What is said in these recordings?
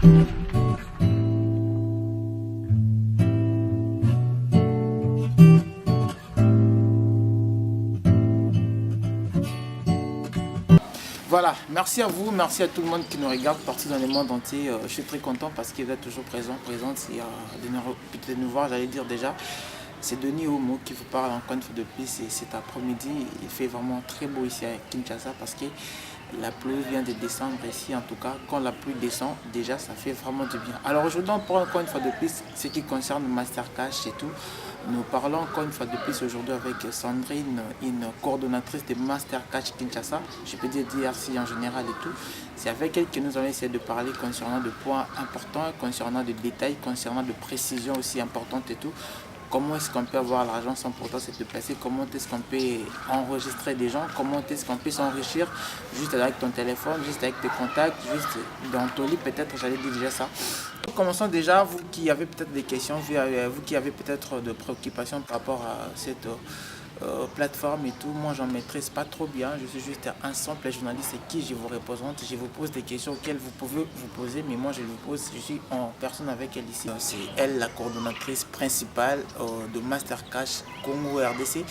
Voilà, merci à vous, merci à tout le monde qui nous regarde partout dans le monde entier. Je suis très content parce qu'il est toujours présente et de nous voir, j'allais dire déjà. C'est Denis Omo qui vous parle encore une fois de plus et cet après-midi, il fait vraiment très beau ici à Kinshasa parce que la pluie vient de descendre ici, en tout cas, quand la pluie descend, déjà ça fait vraiment du bien. Alors aujourd'hui, on parle encore une fois de plus ce qui concerne Mastercash et tout. Nous parlons encore une fois de plus aujourd'hui avec Sandrine, une coordonnatrice de Mastercash Kinshasa, je peux dire DRC en général et tout. C'est avec elle que nous allons essayer de parler concernant des points importants, concernant des détails, concernant des précisions aussi importantes et tout. Comment est-ce qu'on peut avoir l'argent sans pourtant se déplacer? Comment est-ce qu'on peut enregistrer des gens? Comment est-ce qu'on peut s'enrichir juste avec ton téléphone, juste avec tes contacts, juste dans ton lit peut-être, j'allais dire déjà ça. Commençons déjà, vous qui avez peut-être des questions, vous qui avez peut-être des préoccupations par rapport à cette plateforme et tout. Moi, j'en maîtrise pas trop bien. Je suis juste un simple journaliste qui je vous représente. Je vous pose des questions auxquelles vous pouvez vous poser, mais moi, je vous pose. Je suis en personne avec elle ici. C'est elle, la coordonnatrice principale de Mastercash Congo RDC.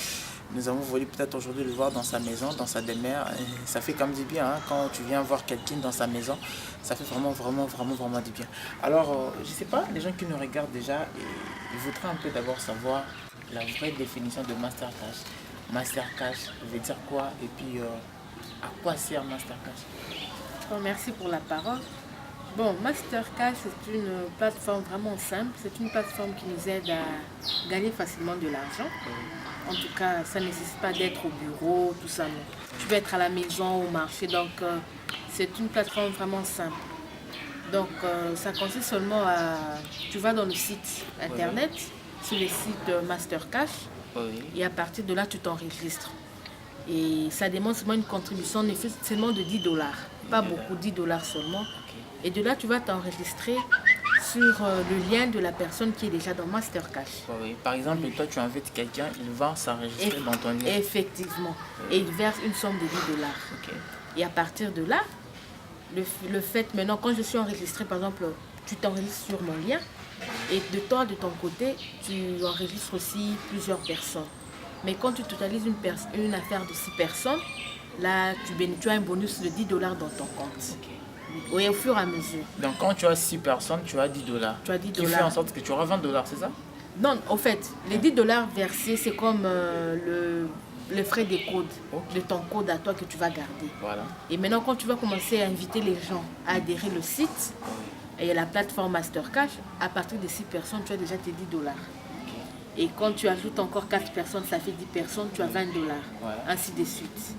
Nous avons voulu peut-être aujourd'hui le voir dans sa maison, dans sa demeure. Et ça fait comme du bien hein, quand tu viens voir quelqu'un dans sa maison. Ça fait vraiment du bien. Alors, je sais pas, les gens qui nous regardent déjà, ils voudraient un peu d'abord savoir la vraie définition de Mastercash. Mastercash veut dire quoi et puis à quoi sert Mastercash? Bon, merci pour la parole. Bon, Mastercash, c'est une plateforme vraiment simple. C'est une plateforme qui nous aide à gagner facilement de l'argent. En tout cas, ça ne nécessite pas d'être au bureau, tout ça. Non. Tu peux être à la maison, au marché. Donc, c'est une plateforme vraiment simple. Donc, ça consiste seulement à... Tu vas dans le site internet, sur le site Mastercash, et à partir de là, tu t'enregistres. Et ça demande seulement une contribution seulement de $10. Pas beaucoup, $10 seulement. Et de là, tu vas t'enregistrer sur le lien de la personne qui est déjà dans Mastercash. Oui. Par exemple, toi, tu invites quelqu'un, il va s'enregistrer dans ton lien. Effectivement. Et il verse une somme de $10. Et à partir de là, le fait maintenant, quand je suis enregistrée, par exemple, tu t'enregistres sur mon lien, et de toi, de ton côté, tu enregistres aussi plusieurs personnes. Mais quand tu totalises une affaire de 6 personnes, là, tu as un bonus de $10 dans ton compte. Oui, au fur et à mesure. Donc quand tu as 6 personnes, tu as $10. Tu as $10. Qui fait en sorte que tu auras $20, c'est ça? Non, au fait, les $10 versés, c'est comme le frais des codes, de ton code à toi que tu vas garder. Voilà. Et maintenant, quand tu vas commencer à inviter les gens à adhérer au site, et la plateforme Mastercash, à partir de 6 personnes, tu as déjà tes $10. Et quand tu ajoutes encore 4 personnes, ça fait 10 personnes, tu as $20. Voilà. Ainsi de suite.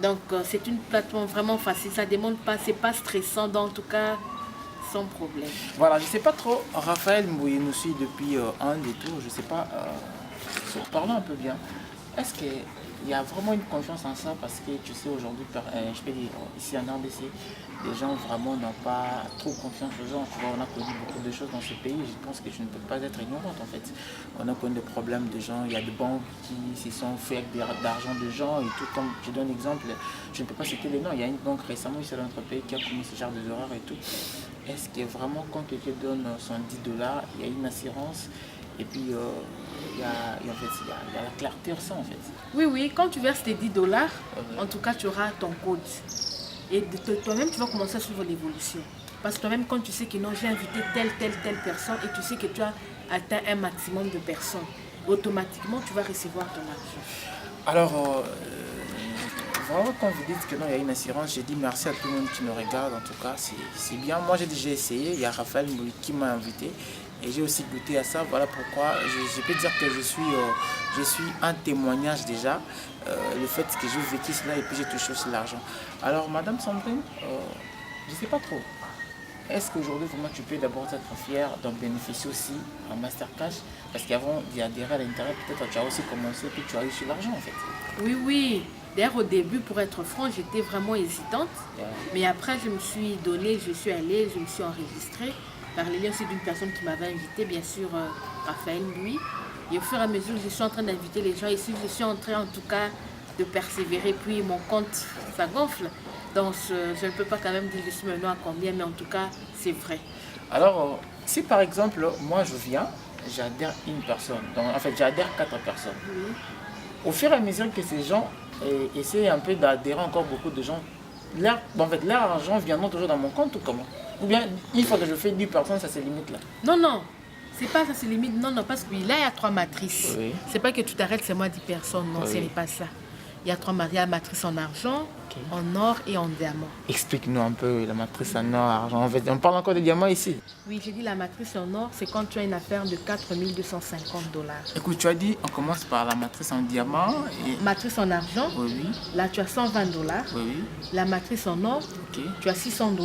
Donc, c'est une plateforme vraiment facile. Ça ne demande pas, c'est pas stressant, donc en tout cas, sans problème. Voilà, je sais pas trop. Raphaël Mbouye nous suit depuis un et tout. Je sais pas. Parlons un peu bien. Est-ce qu'il y a vraiment une confiance en ça? Parce que tu sais, aujourd'hui, je peux dire, ici en RDC, les gens vraiment n'ont pas trop confiance aux gens. Tu vois, on a connu beaucoup de choses dans ce pays. Je pense que je ne peux pas être ignorante en fait. On a connu des problèmes de gens. Il y a des banques qui se sont fait avec d'argent de gens et tout. Comme je donne un exemple, je ne peux pas citer les noms. Il y a une banque récemment ici dans notre pays qui a commis ce genre d'erreurs et tout. Est-ce que vraiment quand quelqu'un donne son $10, il y a une assurance? Et puis, il y a la clarté sur ça en fait. Oui, quand tu verses tes $10, en tout cas, tu auras ton code. Et toi-même, tu vas commencer à suivre l'évolution. Parce que toi-même, quand tu sais que non, j'ai invité telle personne et tu sais que tu as atteint un maximum de personnes, automatiquement, tu vas recevoir ton argent. Alors, vraiment, quand vous dites que non, il y a une assurance, j'ai dit merci à tout le monde qui nous regarde. En tout cas, c'est bien. Moi, j'ai déjà essayé. Il y a Raphaël Mbouye qui m'a invité. Et j'ai aussi goûté à ça. Voilà pourquoi je peux dire que je suis un témoignage déjà. Le fait que j'ai vécu cela et puis j'ai touché aussi l'argent. Alors, Madame Sandrine, je ne sais pas trop. Est-ce qu'aujourd'hui, vraiment, tu peux d'abord être fière d'en bénéficier aussi en Mastercash? Parce qu'avant d'y adhérer à l'intérieur, peut-être tu as aussi commencé et puis tu as eu sur l'argent en fait. Oui. D'ailleurs, au début, pour être franc, j'étais vraiment hésitante. Mais après, je me suis donnée, je suis allée, je me suis enregistrée. Par les liens aussi d'une personne qui m'avait invité, bien sûr, Raphaël Mbouye. Et au fur et à mesure, je suis en train d'inviter les gens. Et si je suis en train, en tout cas, de persévérer, puis mon compte, ça gonfle. Donc, je ne peux pas quand même dire je suis maintenant à combien, mais en tout cas, c'est vrai. Alors, si par exemple, moi je viens, j'adhère une personne, donc en fait j'adhère 4 personnes. Oui. Au fur et à mesure que ces gens essaient un peu d'adhérer encore beaucoup de gens, leur argent viendront toujours dans mon compte ou comment? Ou bien une fois que je fais 10 personnes, ça se limite là? Non, non, c'est pas ça, c'est limite. Non, non, parce que là, il y a 3 matrices. Oui. C'est pas que tu t'arrêtes, c'est moi 10 personnes. Non, Oui. ce n'est pas ça. Il y a 3 matrices. Il y a la matrice en argent, Ok. en or et en diamant. Explique-nous un peu la matrice en or, argent. En fait, on parle encore de diamants ici. Oui, j'ai dit la matrice en or, c'est quand tu as une affaire de 4 250 $. Écoute, tu as dit, on commence par la matrice en diamant. Et... Matrice en argent, Oui, oui, là tu as 120 $. oui, oui. La matrice en or, Ok. tu as 600 $.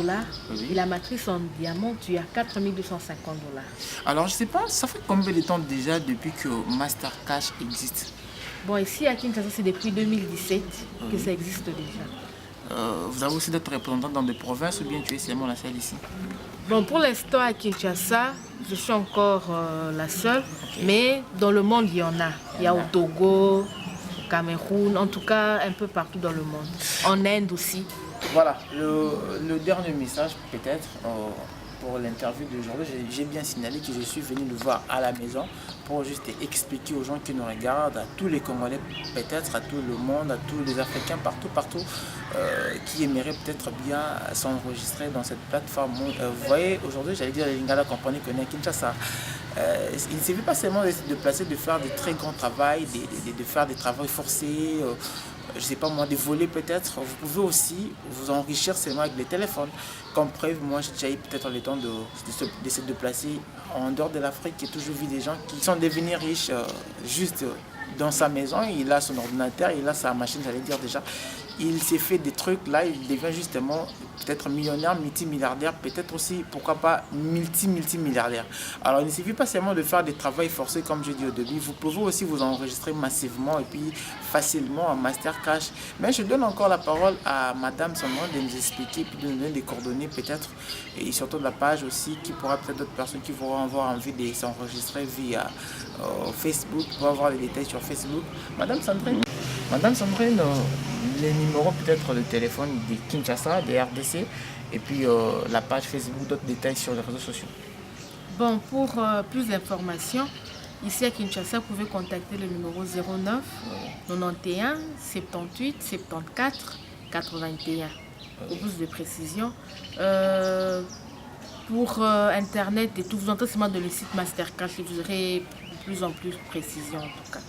Oui. Et la matrice en diamant, tu as 4 250 $. Alors, je sais pas, ça fait combien de temps déjà depuis que Mastercash existe? Bon, ici à Kinshasa, c'est depuis 2017 que ça existe déjà. Vous avez aussi d'autres représentants dans des provinces ou bien tu es seulement la seule ici? Bon, pour l'instant à Kinshasa, je suis encore la seule, mais dans le monde, il y en a. Il y a au Togo, au Cameroun, en tout cas un peu partout dans le monde. En Inde aussi. Voilà, le dernier message peut-être pour l'interview d'aujourd'hui, j'ai bien signalé que je suis venu le voir à la maison pour juste expliquer aux gens qui nous regardent, à tous les Congolais peut-être, à tout le monde, à tous les Africains, partout, qui aimeraient peut-être bien s'enregistrer dans cette plateforme. Vous voyez, aujourd'hui, j'allais dire, les Lingala Compagnie connaît Kinshasa. Il ne suffit pas seulement de placer, de faire des très grands travaux, de faire des travaux forcés, je ne sais pas moi, de voler peut-être. Vous pouvez aussi vous enrichir seulement avec les téléphones. Comme preuve, moi j'ai déjà eu peut-être le temps de se déplacer en dehors de l'Afrique. J'ai toujours vu des gens qui sont devenus riches juste dans sa maison. Il a son ordinateur, il a sa machine, j'allais dire déjà. Il s'est fait des trucs là, il devient justement peut-être millionnaire, multimilliardaire, peut-être aussi, pourquoi pas, multimilliardaire. Alors il ne suffit pas seulement de faire des travaux forcés comme je dis au début, vous pouvez aussi vous enregistrer massivement et puis facilement en Mastercash. Mais je donne encore la parole à Madame Sandrine de nous expliquer, puis de nous donner des coordonnées peut-être, et surtout de la page aussi, qui pourra peut-être d'autres personnes qui vont avoir envie de s'enregistrer via Facebook, pour avoir les détails sur Facebook. Madame Sandrine, les numéros peut-être de téléphone de Kinshasa, des RDC, et puis la page Facebook, d'autres détails sur les réseaux sociaux. Bon, pour plus d'informations, ici à Kinshasa, vous pouvez contacter le numéro 09 91 78 74 81. Pour plus de précision. Pour Internet et tout, vous entrez seulement dans le site Mastercash et vous aurez de plus en plus de précision en tout cas.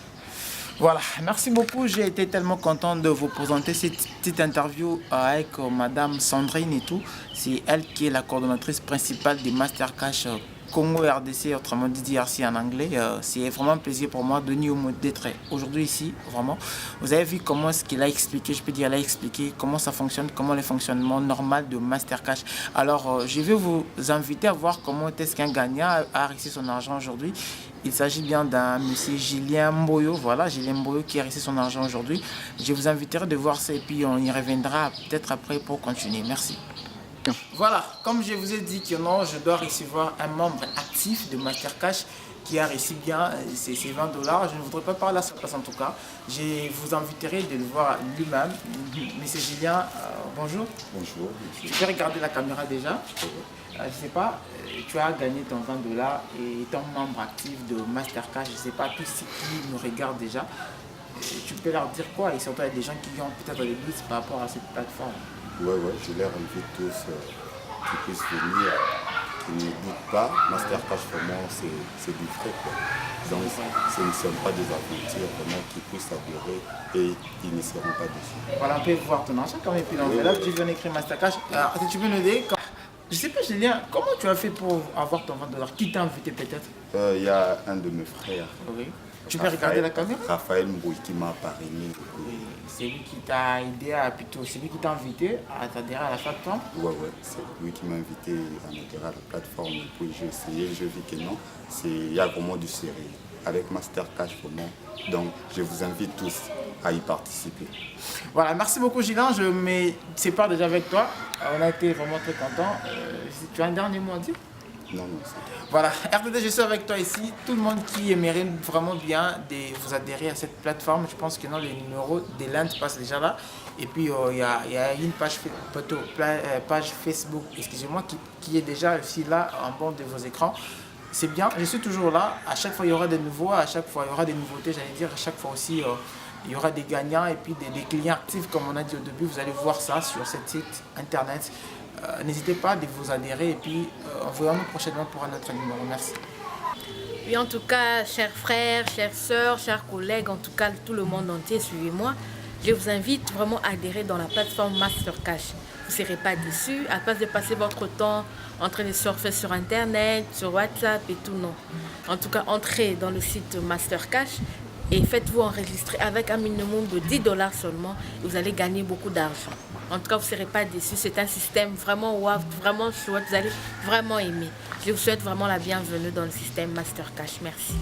Voilà, merci beaucoup. J'ai été tellement content de vous présenter cette petite interview avec Madame Sandrine et tout. C'est elle qui est la coordonnatrice principale des Mastercash Congo RDC, autrement dit DRC en anglais. C'est vraiment un plaisir pour moi de d'être aujourd'hui ici, vraiment. Vous avez vu comment ce qu'il a expliqué, je peux dire, elle a expliqué comment ça fonctionne, comment le fonctionnement normal de Mastercash. Alors, je vais vous inviter à voir comment est-ce qu'un gagnant a réussi son argent aujourd'hui. Il s'agit bien d'un monsieur Julien Mboyo, voilà, Julien Mboyo qui a réussi son argent aujourd'hui. Je vous inviterai de voir ça et puis on y reviendra peut-être après pour continuer. Merci. Voilà, comme je vous ai dit que non, je dois recevoir un membre actif de Mastercash qui a réussi bien ses 20 $. Je ne voudrais pas parler à sa place en tout cas. Je vous inviterai de le voir lui-même. Monsieur Julien, bonjour. Bonjour. Tu peux regarder la caméra déjà. Je ne sais pas, tu as gagné ton 20 $ et étant membre actif de Mastercash, je ne sais pas, tous ceux qui nous regardent déjà, tu peux leur dire quoi? Et surtout, il y a des gens qui ont peut-être des doutes par rapport à cette plateforme. Ouais, je leur invite tous qui puissent venir, qui ne doutent pas. Mastercash, vraiment, c'est du frais, quoi. Donc, ce ne sont pas des aventures vraiment qui puissent s'adhérer et ils ne seront pas dessus. Voilà, on peut voir ton argent quand même. Puis là, tu viens d'écrire Mastercash. Alors, si tu peux nous dire, je ne sais pas, Julien, comment tu as fait pour avoir ton 20 $? Qui t'a invité peut-être? Il y a un de mes frères. Oui. Tu peux regarder la caméra? Raphaël Mbouy qui m'a parrainé. Oui, c'est lui qui t'a aidé c'est lui qui t'a invité à t'adhérer à la plateforme? Ouais, c'est lui qui m'a invité à m'adhérer à la plateforme. Et puis j'ai essayé, je vis que non, il y a vraiment du sérieux. Avec Mastercash, vraiment. Donc, je vous invite tous à y participer. Voilà, merci beaucoup Julien, je me sépare déjà avec toi. On a été vraiment très contents. Tu as un dernier mot à dire? Non, non, c'est... Voilà, RTD, je suis avec toi ici. Tout le monde qui aimerait vraiment bien vous adhérer à cette plateforme, je pense que non, les numéros des lentes passent déjà là. Et puis, il y a une page Facebook, excusez-moi, qui est déjà aussi là en bas de vos écrans. C'est bien, je suis toujours là. À chaque fois, il y aura des nouveaux, à chaque fois, il y aura des nouveautés, j'allais dire. À chaque fois aussi, il y aura des gagnants et puis des clients actifs, comme on a dit au début. Vous allez voir ça sur ce site internet. N'hésitez pas de vous adhérer et puis envoyons-nous prochainement pour un autre numéro. Merci. Oui, en tout cas, chers frères, chères sœurs, chers collègues, en tout cas tout le monde entier, suivez-moi. Je vous invite vraiment à adhérer dans la plateforme Mastercash. Vous ne serez pas déçus, à place de passer votre temps en train de surfer sur Internet, sur WhatsApp et tout, non. En tout cas, entrez dans le site Mastercash et faites-vous enregistrer avec un minimum de 10 $ seulement. Et vous allez gagner beaucoup d'argent. En tout cas, vous ne serez pas déçus. C'est un système vraiment wow, vraiment chouette. Vous allez vraiment aimer. Je vous souhaite vraiment la bienvenue dans le système Mastercash. Merci.